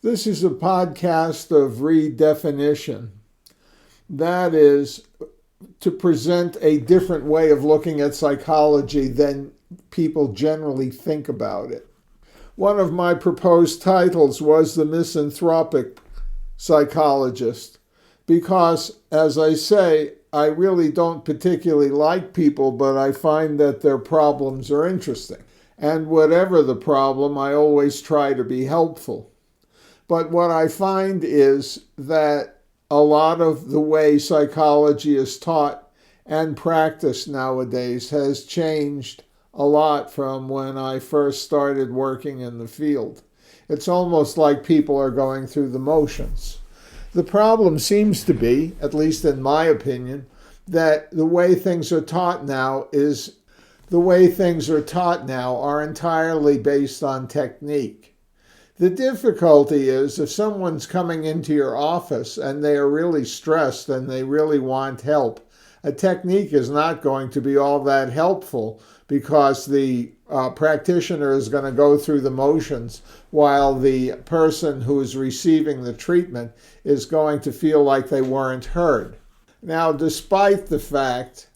This is a podcast of redefinition. That is, to present a different way of looking at psychology than people generally think about it. One of my proposed titles was The Misanthropic Psychologist, because, as I say, I really don't particularly like people, but I find that their problems are interesting. And whatever the problem, I always try to be helpful. But what I find is that a lot of the way psychology is taught and practiced nowadays has changed a lot from when I first started working in the field. It's almost like people are going through the motions. The problem seems to be, at least in my opinion, that the way things are taught now are entirely based on technique. The difficulty is if someone's coming into your office and they are really stressed and they really want help, a technique is not going to be all that helpful because the practitioner is going to go through the motions while the person who is receiving the treatment is going to feel like they weren't heard. Now, despite the fact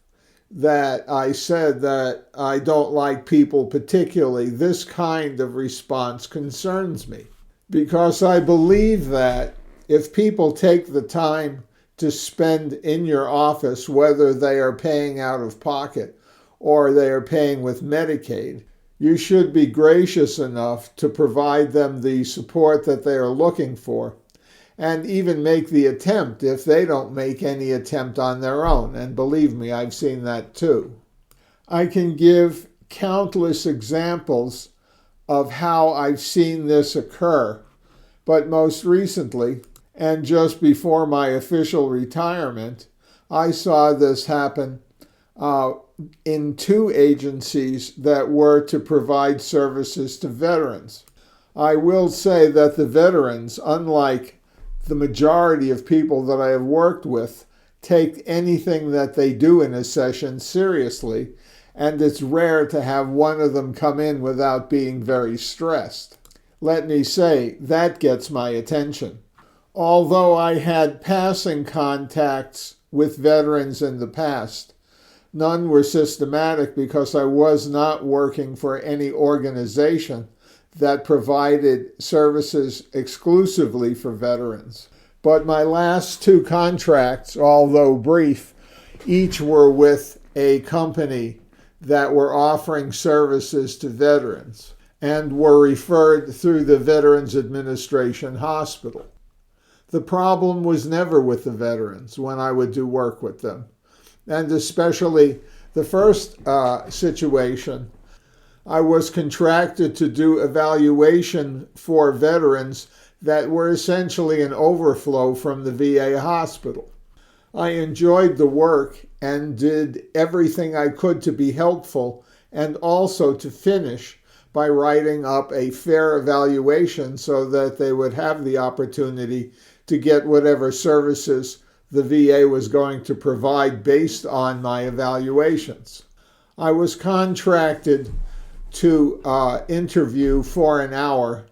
that I said that I don't like people particularly, this kind of response concerns me because I believe that if people take the time to spend in your office, whether they are paying out of pocket or they are paying with Medicaid, you should be gracious enough to provide them the support that they are looking for, and even make the attempt if they don't make any attempt on their own. And believe me, I've seen that too. I can give countless examples of how I've seen this occur, but most recently, and just before my official retirement, I saw this happen in two agencies that were to provide services to veterans. I will say that the veterans, unlike the majority of people that I have worked with, take anything that they do in a session seriously, and it's rare to have one of them come in without being very stressed. Let me say, that gets my attention. Although I had passing contacts with veterans in the past, none were systematic because I was not working for any organization that provided services exclusively for veterans. But my last two contracts, although brief, each were with a company that were offering services to veterans and were referred through the Veterans Administration Hospital. The problem was never with the veterans when I would do work with them. And especially the first situation, I was contracted to do evaluation for veterans that were essentially an overflow from the VA hospital. I enjoyed the work and did everything I could to be helpful and also to finish by writing up a fair evaluation so that they would have the opportunity to get whatever services the VA was going to provide based on my evaluations. I was contracted to interview for an hour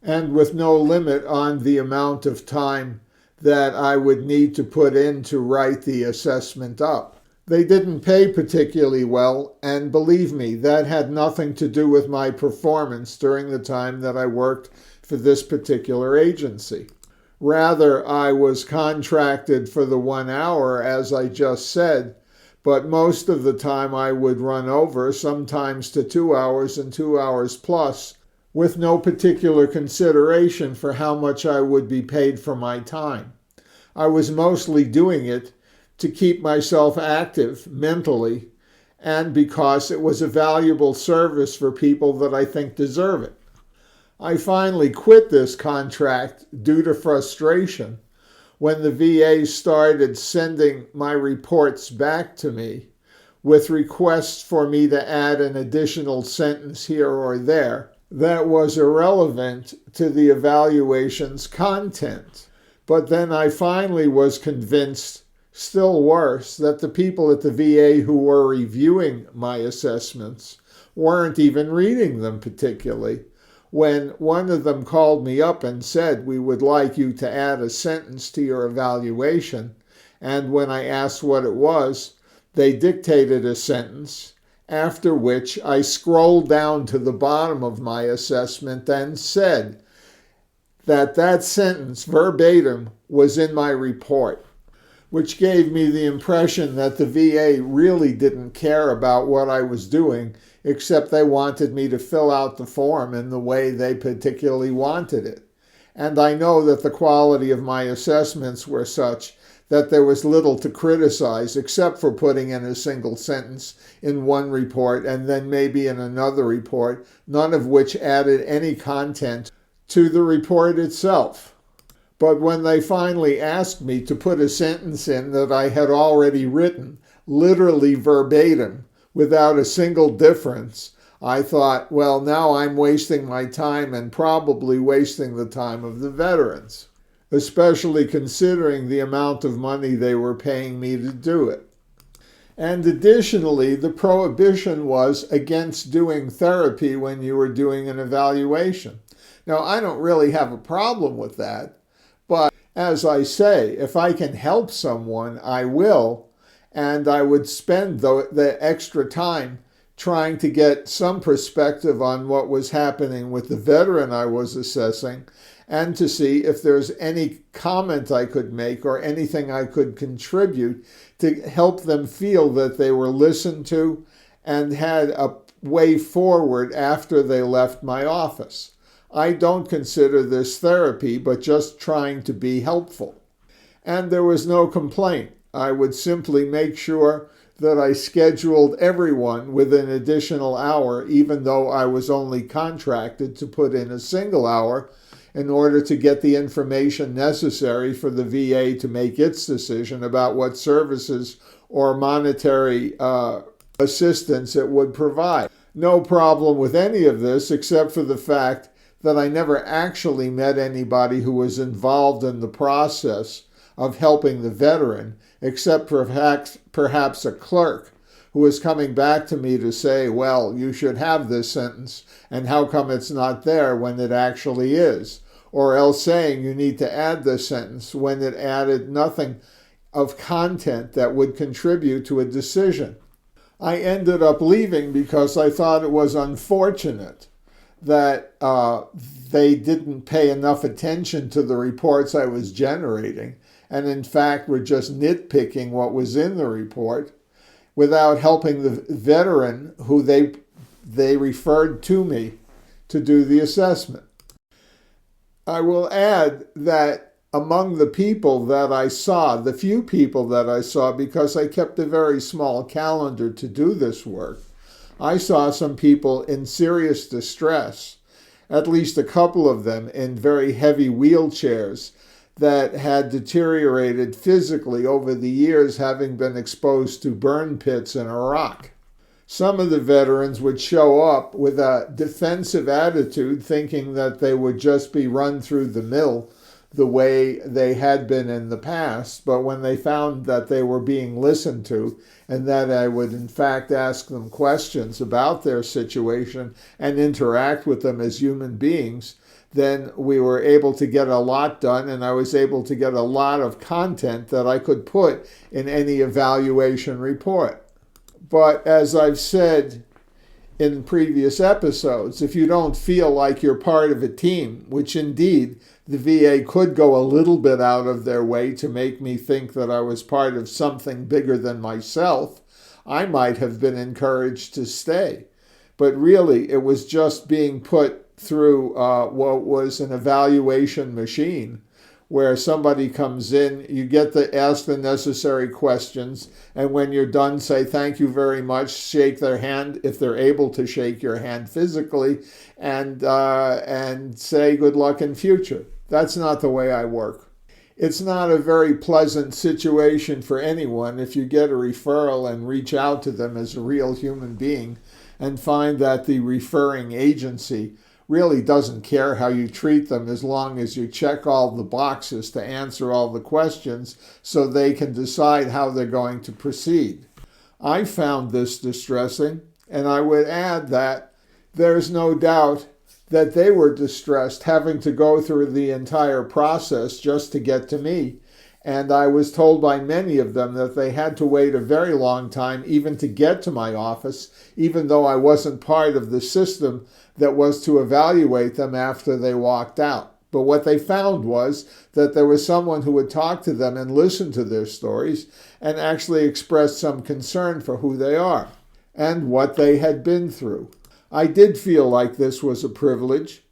and with no limit on the amount of time that I would need to put in to write the assessment up. They didn't pay particularly well, and believe me, that had nothing to do with my performance during the time that I worked for this particular agency. Rather, I was contracted for the 1 hour, as I just said, but most of the time I would run over, sometimes to 2 hours and 2 hours plus, with no particular consideration for how much I would be paid for my time. I was mostly doing it to keep myself active mentally and because it was a valuable service for people that I think deserve it. I finally quit this contract due to frustration when the VA started sending my reports back to me with requests for me to add an additional sentence here or there that was irrelevant to the evaluation's content. But then I finally was convinced, still worse, that the people at the VA who were reviewing my assessments weren't even reading them particularly, when one of them called me up and said, "We would like you to add a sentence to your evaluation," and when I asked what it was, they dictated a sentence, after which I scrolled down to the bottom of my assessment and said that that sentence verbatim was in my report, which gave me the impression that the VA really didn't care about what I was doing, except they wanted me to fill out the form in the way they particularly wanted it. And I know that the quality of my assessments were such that there was little to criticize except for putting in a single sentence in one report and then maybe in another report, none of which added any content to the report itself. But when they finally asked me to put a sentence in that I had already written, literally verbatim, without a single difference, I thought, well, now I'm wasting my time and probably wasting the time of the veterans, especially considering the amount of money they were paying me to do it. And additionally, the prohibition was against doing therapy when you were doing an evaluation. Now, I don't really have a problem with that, but as I say, if I can help someone, I will, and I would spend the extra time trying to get some perspective on what was happening with the veteran I was assessing, and to see if there's any comment I could make or anything I could contribute to help them feel that they were listened to and had a way forward after they left my office. I don't consider this therapy, but just trying to be helpful. And there was no complaint. I would simply make sure that I scheduled everyone with an additional hour, even though I was only contracted to put in a single hour in order to get the information necessary for the VA to make its decision about what services or monetary assistance it would provide. No problem with any of this except for the fact that I never actually met anybody who was involved in the process of helping the veteran, except perhaps a clerk who was coming back to me to say, well, you should have this sentence, and how come it's not there when it actually is? Or else saying you need to add this sentence when it added nothing of content that would contribute to a decision. I ended up leaving because I thought it was unfortunate that they didn't pay enough attention to the reports I was generating, and in fact were just nitpicking what was in the report without helping the veteran who they referred to me to do the assessment. I will add that among the people that I saw, the few people that I saw, because I kept a very small calendar to do this work, I saw some people in serious distress, at least a couple of them in very heavy wheelchairs that had deteriorated physically over the years, having been exposed to burn pits in Iraq. Some of the veterans would show up with a defensive attitude, thinking that they would just be run through the mill the way they had been in the past, but when they found that they were being listened to and that I would in fact ask them questions about their situation and interact with them as human beings, then we were able to get a lot done, and I was able to get a lot of content that I could put in any evaluation report. But as I've said in previous episodes, if you don't feel like you're part of a team, which indeed the VA could go a little bit out of their way to make me think that I was part of something bigger than myself, I might have been encouraged to stay. But really, it was just being put through what was an evaluation machine, where somebody comes in, you get to ask the necessary questions, and when you're done, say thank you very much, shake their hand if they're able to shake your hand physically, and say good luck in future. That's not the way I work. It's not a very pleasant situation for anyone if you get a referral and reach out to them as a real human being and find that the referring agency really doesn't care how you treat them as long as you check all the boxes to answer all the questions so they can decide how they're going to proceed. I found this distressing, and I would add that there's no doubt that they were distressed having to go through the entire process just to get to me. And I was told by many of them that they had to wait a very long time even to get to my office, even though I wasn't part of the system that was to evaluate them after they walked out. But what they found was that there was someone who would talk to them and listen to their stories and actually express some concern for who they are and what they had been through. I did feel like this was a privilege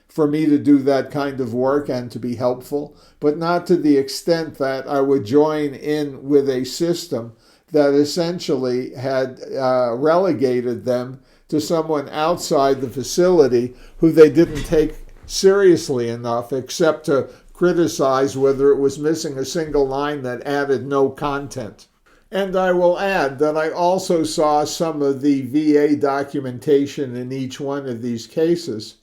for me to do that kind of work and to be helpful, but not to the extent that I would join in with a system that essentially had relegated them to someone outside the facility who they didn't take seriously enough except to criticize whether it was missing a single line that added no content. And I will add that I also saw some of the VA documentation in each one of these cases,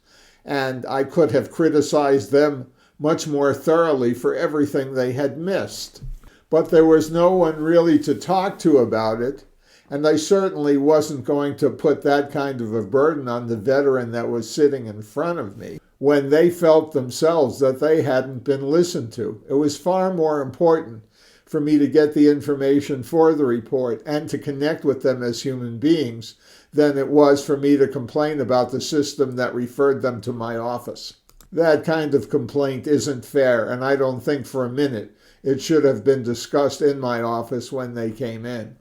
and I could have criticized them much more thoroughly for everything they had missed. But there was no one really to talk to about it, and I certainly wasn't going to put that kind of a burden on the veteran that was sitting in front of me when they felt themselves that they hadn't been listened to. It was far more important for me to get the information for the report and to connect with them as human beings than it was for me to complain about the system that referred them to my office. That kind of complaint isn't fair, and I don't think for a minute it should have been discussed in my office when they came in.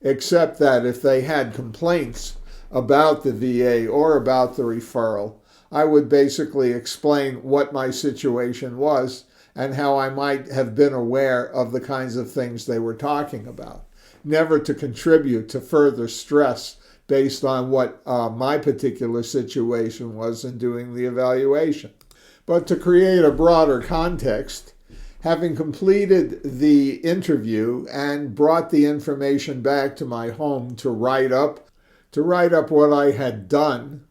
Except that if they had complaints about the VA or about the referral, I would basically explain what my situation was and how I might have been aware of the kinds of things they were talking about. Never to contribute to further stress based on what my particular situation was in doing the evaluation. But to create a broader context, having completed the interview and brought the information back to my home to write up what I had done,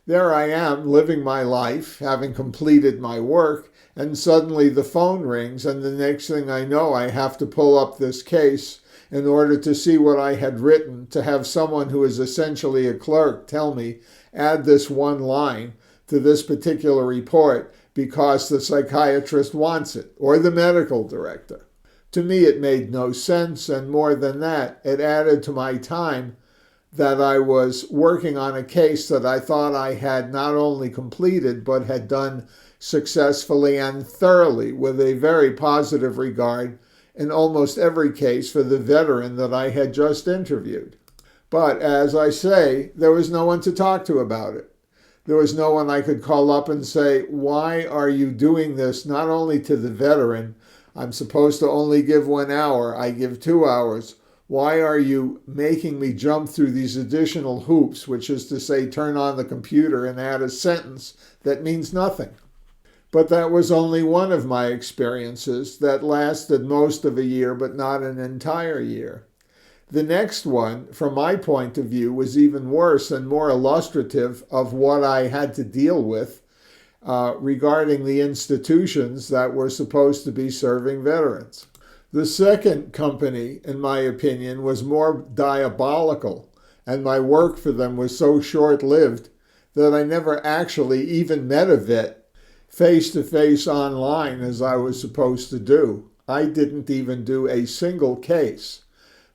there I am living my life, having completed my work, and suddenly the phone rings, and the next thing I know, I have to pull up this case in order to see what I had written, to have someone who is essentially a clerk tell me, add this one line to this particular report because the psychiatrist wants it, or the medical director. To me, it made no sense, and more than that, it added to my time that I was working on a case that I thought I had not only completed, but had done successfully and thoroughly with a very positive regard in almost every case for the veteran that I had just interviewed. But as I say, there was no one to talk to about it. There was no one I could call up and say, why are you doing this not only to the veteran? I'm supposed to only give 1 hour. I give 2 hours. Why are you making me jump through these additional hoops, which is to say, turn on the computer and add a sentence that means nothing? But that was only one of my experiences that lasted most of a year, but not an entire year. The next one, from my point of view, was even worse and more illustrative of what I had to deal with regarding the institutions that were supposed to be serving veterans. The second company, in my opinion, was more diabolical, and my work for them was so short-lived that I never actually even met a vet face-to-face online as I was supposed to do. I didn't even do a single case,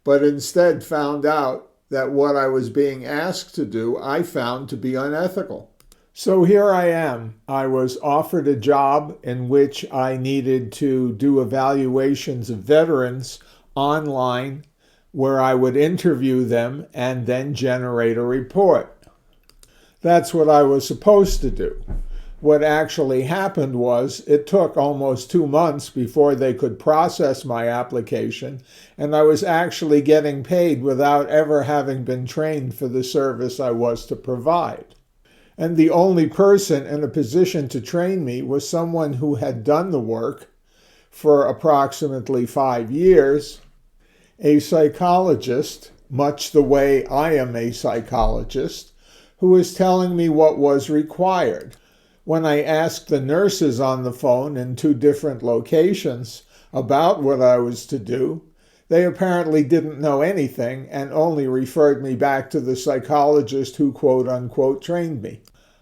but instead found out that what I was being asked to do, I found to be unethical. So here I am. I was offered a job in which I needed to do evaluations of veterans online, where I would interview them and then generate a report. That's what I was supposed to do. What actually happened was it took almost 2 months before they could process my application, and I was actually getting paid without ever having been trained for the service I was to provide. And the only person in a position to train me was someone who had done the work for approximately 5 years, a psychologist, much the way I am a psychologist, who was telling me what was required. When I asked the nurses on the phone in 2 different locations about what I was to do, they apparently didn't know anything and only referred me back to the psychologist who quote-unquote trained me.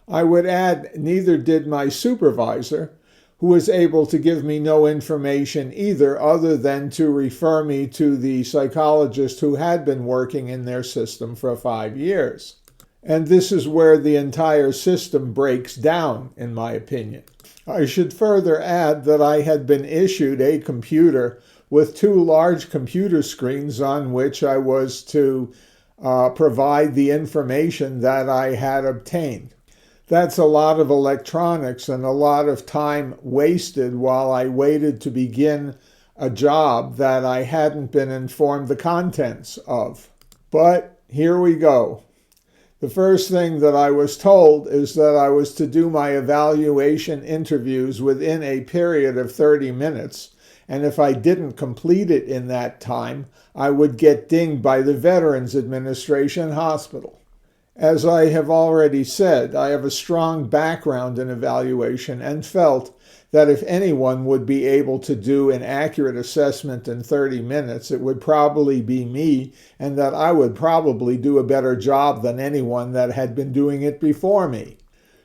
I would add, neither did my supervisor, who was able to give me no information either other than to refer me to the psychologist who had been working in their system for 5 years. And this is where the entire system breaks down, in my opinion. I should further add that I had been issued a computer with 2 large computer screens on which I was to provide the information that I had obtained. That's a lot of electronics and a lot of time wasted while I waited to begin a job that I hadn't been informed the contents of. But here we go. The first thing that I was told is that I was to do my evaluation interviews within a period of 30 minutes, and if I didn't complete it in that time, I would get dinged by the Veterans Administration Hospital. As I have already said, I have a strong background in evaluation and felt that if anyone would be able to do an accurate assessment in 30 minutes, it would probably be me, and that I would probably do a better job than anyone that had been doing it before me.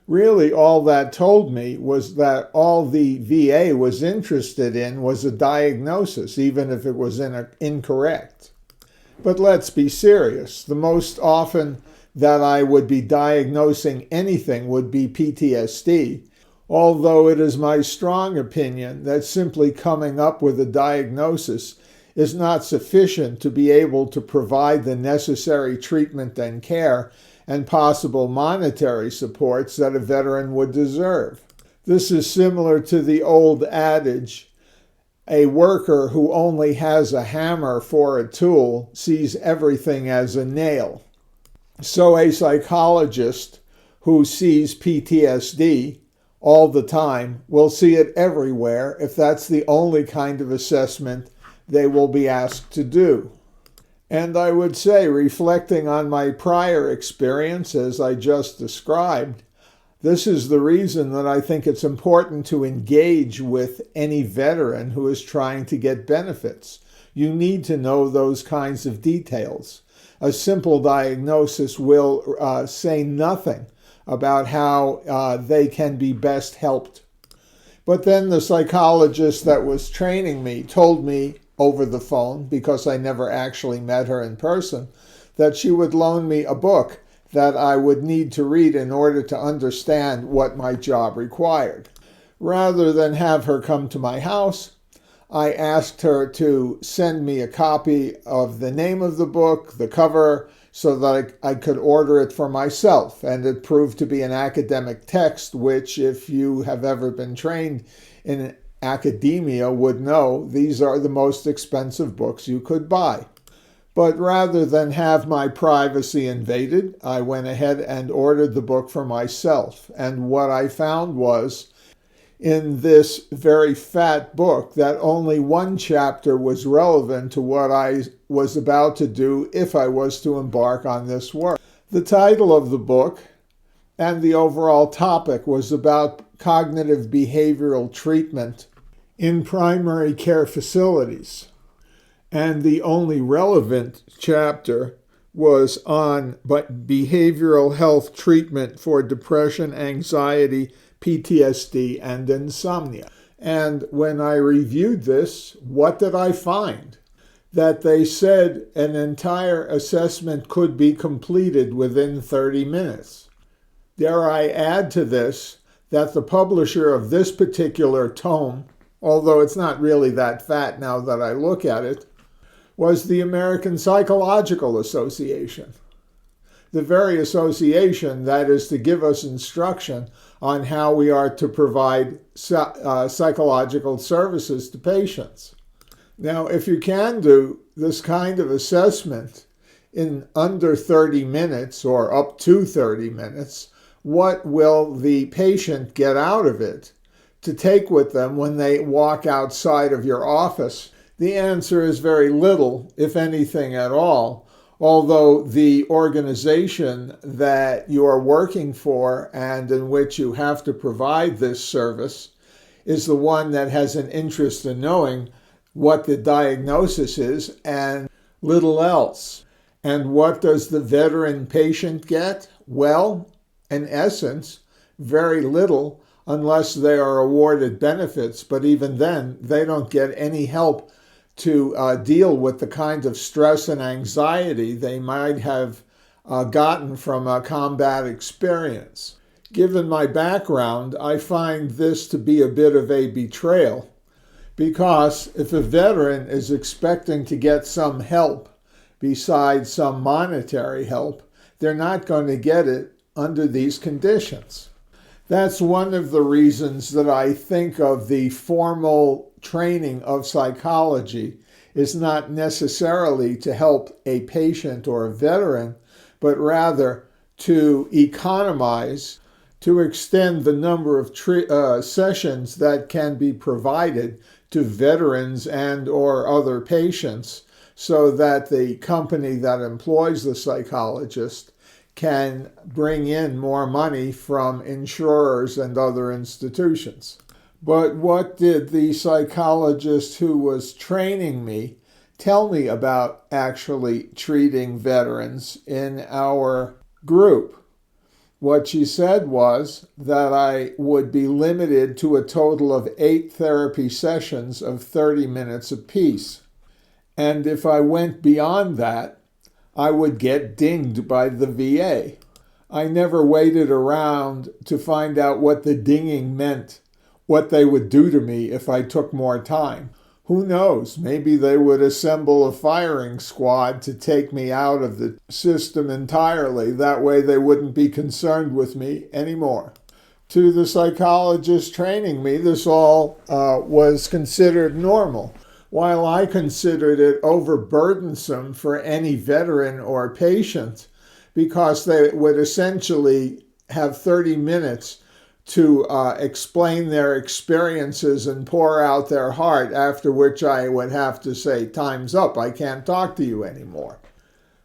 Really, all that told me was that all the VA was interested in was a diagnosis, even if it was incorrect. But let's be serious. The most often that I would be diagnosing anything would be PTSD, although it is my strong opinion that simply coming up with a diagnosis is not sufficient to be able to provide the necessary treatment and care and possible monetary supports that a veteran would deserve. This is similar to the old adage, a worker who only has a hammer for a tool sees everything as a nail. So a psychologist who sees PTSD all the time will see it everywhere if that's the only kind of assessment they will be asked to do. And I would say, reflecting on my prior experience as I just described, this is the reason that I think it's important to engage with any veteran who is trying to get benefits. You need to know those kinds of details. A simple diagnosis will say nothing about how they can be best helped. But then the psychologist that was training me told me over the phone, because I never actually met her in person, that she would loan me a book that I would need to read in order to understand what my job required. Rather than have her come to my house, I asked her to send me a copy of the name of the book, the cover, so that I could order it for myself. And it proved to be an academic text, which, if you have ever been trained in academia, would know these are the most expensive books you could buy. But rather than have my privacy invaded, I went ahead and ordered the book for myself. And what I found was, in this very fat book, that only one chapter was relevant to what I was about to do if I was to embark on this work. The title of the book and the overall topic was about cognitive behavioral treatment in primary care facilities. And the only relevant chapter was on behavioral health treatment for depression, anxiety, PTSD, and insomnia. And when I reviewed this, what did I find? That they said an entire assessment could be completed within 30 minutes. Dare I add to this that the publisher of this particular tome, although it's not really that fat now that I look at it, was the American Psychological Association. The very association that is to give us instruction on how we are to provide psychological services to patients. Now, if you can do this kind of assessment in under 30 minutes or up to 30 minutes, what will the patient get out of it to take with them when they walk outside of your office? The answer is very little, if anything at all, although the organization that you are working for and in which you have to provide this service is the one that has an interest in knowing what the diagnosis is and little else. And what does the veteran patient get? Well, in essence, very little unless they are awarded benefits, but even then, they don't get any help to deal with the kind of stress and anxiety they might have gotten from a combat experience. Given my background, I find this to be a bit of a betrayal, because if a veteran is expecting to get some help besides some monetary help, they're not going to get it under these conditions. That's one of the reasons that I think of the formal training of psychology is not necessarily to help a patient or a veteran, but rather to economize, to extend the number of sessions that can be provided to veterans and or other patients, so that the company that employs the psychologist can bring in more money from insurers and other institutions. But what did the psychologist who was training me tell me about actually treating veterans in our group? What she said was that I would be limited to a total of 8 therapy sessions of 30 minutes apiece. And if I went beyond that, I would get dinged by the VA. I never waited around to find out what the dinging meant, what they would do to me if I took more time. Who knows? Maybe they would assemble a firing squad to take me out of the system entirely. That way they wouldn't be concerned with me anymore. To the psychologist training me, this all was considered normal, while I considered it overburdensome for any veteran or patient, because they would essentially have 30 minutes to explain their experiences and pour out their heart, after which I would have to say, time's up, I can't talk to you anymore.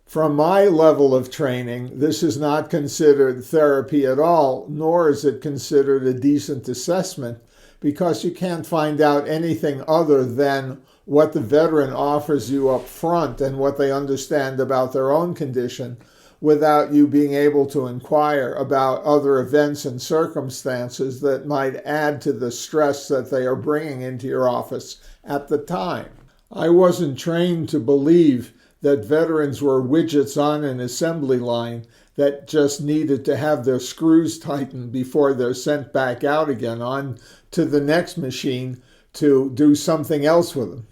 From my level of training, this is not considered therapy at all, nor is it considered a decent assessment, because you can't find out anything other than what the veteran offers you up front and what they understand about their own condition, without you being able to inquire about other events and circumstances that might add to the stress that they are bringing into your office at the time. I wasn't trained to believe that veterans were widgets on an assembly line that just needed to have their screws tightened before they're sent back out again on to the next machine to do something else with them.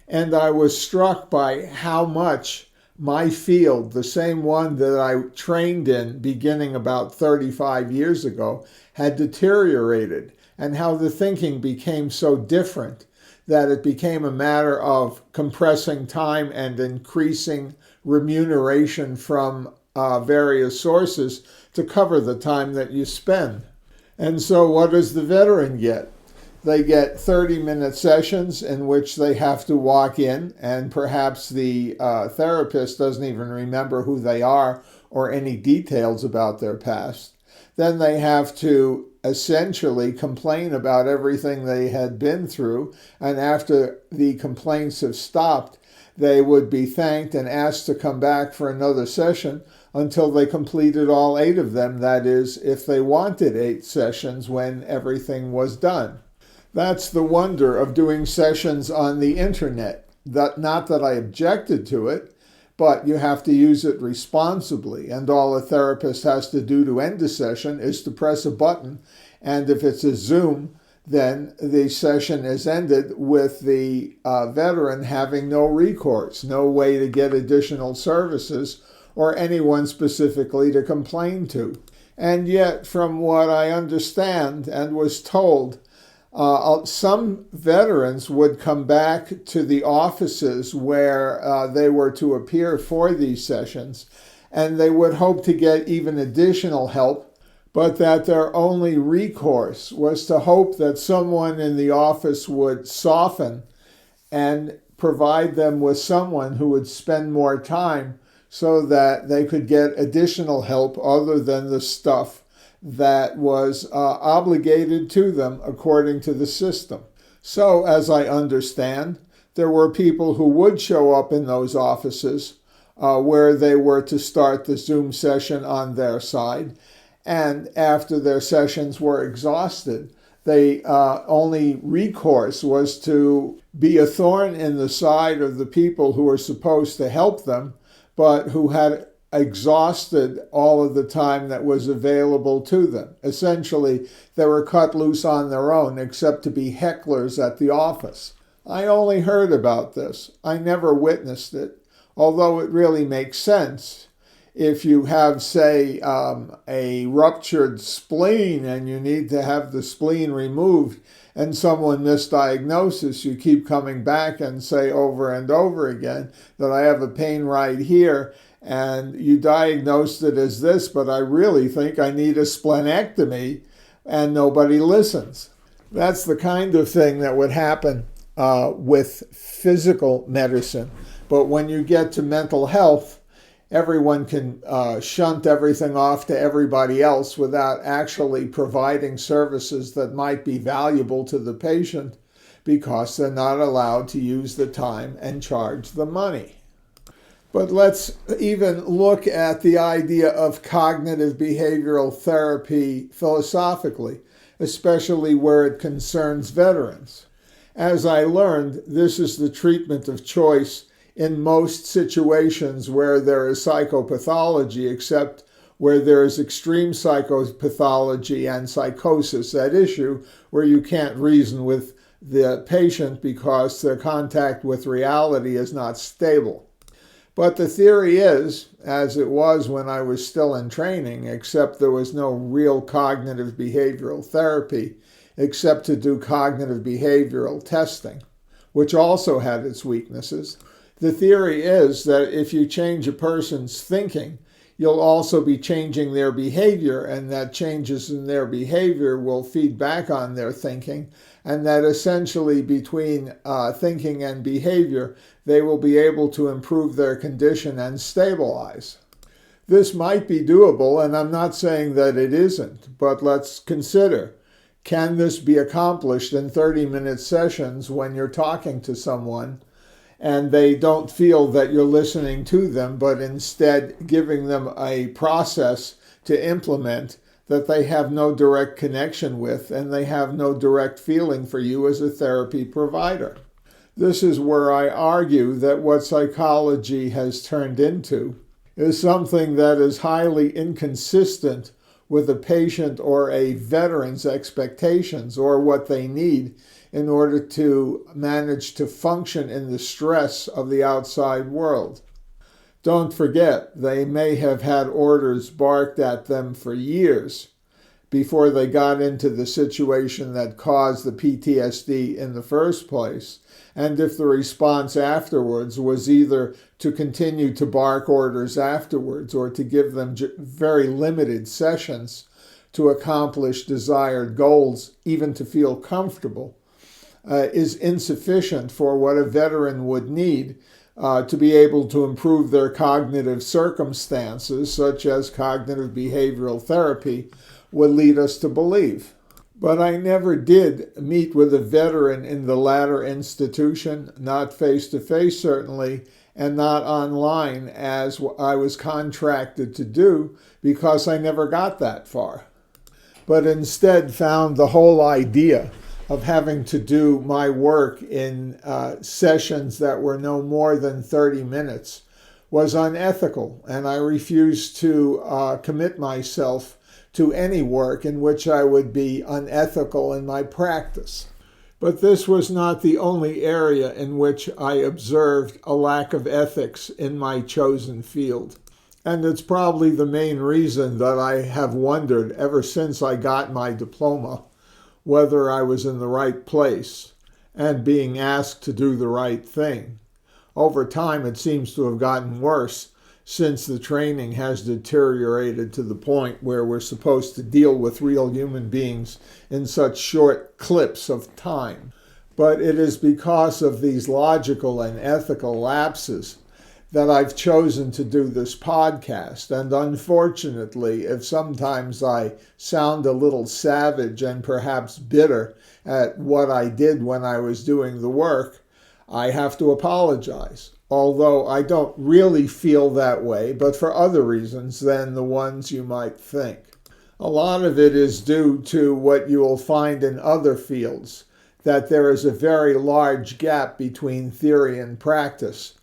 And I was struck by how much my field, the same one that I trained in beginning about 35 years ago, had deteriorated, and how the thinking became so different that it became a matter of compressing time and increasing remuneration from various sources to cover the time that you spend. And so what does the veteran get? They get 30-minute sessions in which they have to walk in, and perhaps the therapist doesn't even remember who they are or any details about their past. Then they have to essentially complain about everything they had been through, and after the complaints have stopped, they would be thanked and asked to come back for another session until they completed all 8 of them, that is, if they wanted 8 sessions when everything was done. That's the wonder of doing sessions on the internet. Not that I objected to it, but you have to use it responsibly, and all a therapist has to do to end a session is to press a button, and if it's a Zoom, then the session is ended with the veteran having no recourse, no way to get additional services or anyone specifically to complain to. And yet, from what I understand and was told, some veterans would come back to the offices where they were to appear for these sessions, and they would hope to get even additional help, but that their only recourse was to hope that someone in the office would soften and provide them with someone who would spend more time so that they could get additional help other than the stuff that was obligated to them according to the system. So, as I understand, there were people who would show up in those offices where they were to start the Zoom session on their side, And after their sessions were exhausted, they only recourse was to be a thorn in the side of the people who were supposed to help them, but who had exhausted all of the time that was available to them. Essentially, they were cut loose on their own, except to be hecklers at the office. I only heard about this. I never witnessed it, although it really makes sense. If you have, say, a ruptured spleen and you need to have the spleen removed and someone misdiagnoses, you keep coming back and say over and over again that I have a pain right here and you diagnosed it as this, but I really think I need a splenectomy, and nobody listens. That's the kind of thing that would happen with physical medicine. But when you get to mental health, everyone can shunt everything off to everybody else without actually providing services that might be valuable to the patient because they're not allowed to use the time and charge the money. But let's even look at the idea of cognitive behavioral therapy philosophically, especially where it concerns veterans. As I learned, this is the treatment of choice in most situations where there is psychopathology, except where there is extreme psychopathology and psychosis at issue, where you can't reason with the patient because their contact with reality is not stable. But the theory is, as it was when I was still in training, except there was no real cognitive behavioral therapy, except to do cognitive behavioral testing, which also had its weaknesses. The theory is that if you change a person's thinking, you'll also be changing their behavior, and that changes in their behavior will feed back on their thinking, and that essentially between thinking and behavior, they will be able to improve their condition and stabilize. This might be doable, and I'm not saying that it isn't, but let's consider, can this be accomplished in 30-minute sessions when you're talking to someone and they don't feel that you're listening to them, but instead giving them a process to implement that they have no direct connection with, and they have no direct feeling for you as a therapy provider? This is where I argue that what psychology has turned into is something that is highly inconsistent with a patient or a veteran's expectations or what they need in order to manage to function in the stress of the outside world. Don't forget, they may have had orders barked at them for years before they got into the situation that caused the PTSD in the first place. And if the response afterwards was either to continue to bark orders afterwards or to give them very limited sessions to accomplish desired goals, even to feel comfortable, is insufficient for what a veteran would need to be able to improve their cognitive circumstances, such as cognitive behavioral therapy would lead us to believe. But I never did meet with a veteran in the latter institution, not face-to-face certainly, and not online as I was contracted to do, because I never got that far. But instead found the whole idea of having to do my work in sessions that were no more than 30 minutes was unethical, and I refused to commit myself to any work in which I would be unethical in my practice. But this was not the only area in which I observed a lack of ethics in my chosen field. And it's probably the main reason that I have wondered ever since I got my diploma whether I was in the right place and being asked to do the right thing. Over time, it seems to have gotten worse since the training has deteriorated to the point where we're supposed to deal with real human beings in such short clips of time. But it is because of these logical and ethical lapses that I've chosen to do this podcast. And unfortunately, if sometimes I sound a little savage and perhaps bitter at what I did when I was doing the work, I have to apologize. Although I don't really feel that way, but for other reasons than the ones you might think. A lot of it is due to what you will find in other fields, that there is a very large gap between theory and practice,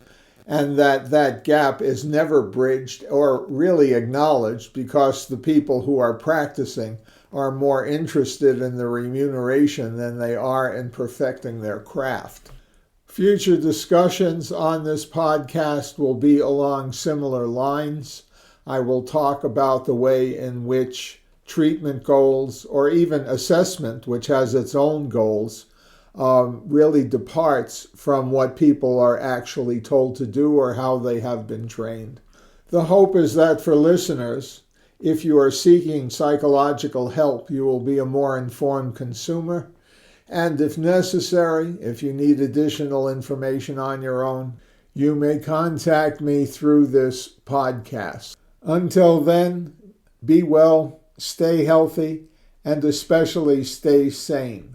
and that gap is never bridged or really acknowledged because the people who are practicing are more interested in the remuneration than they are in perfecting their craft. Future discussions on this podcast will be along similar lines. I will talk about the way in which treatment goals, or even assessment, which has its own goals, really departs from what people are actually told to do or how they have been trained. The hope is that for listeners, if you are seeking psychological help, you will be a more informed consumer. And if necessary, if you need additional information on your own, you may contact me through this podcast. Until then, be well, stay healthy, and especially stay sane.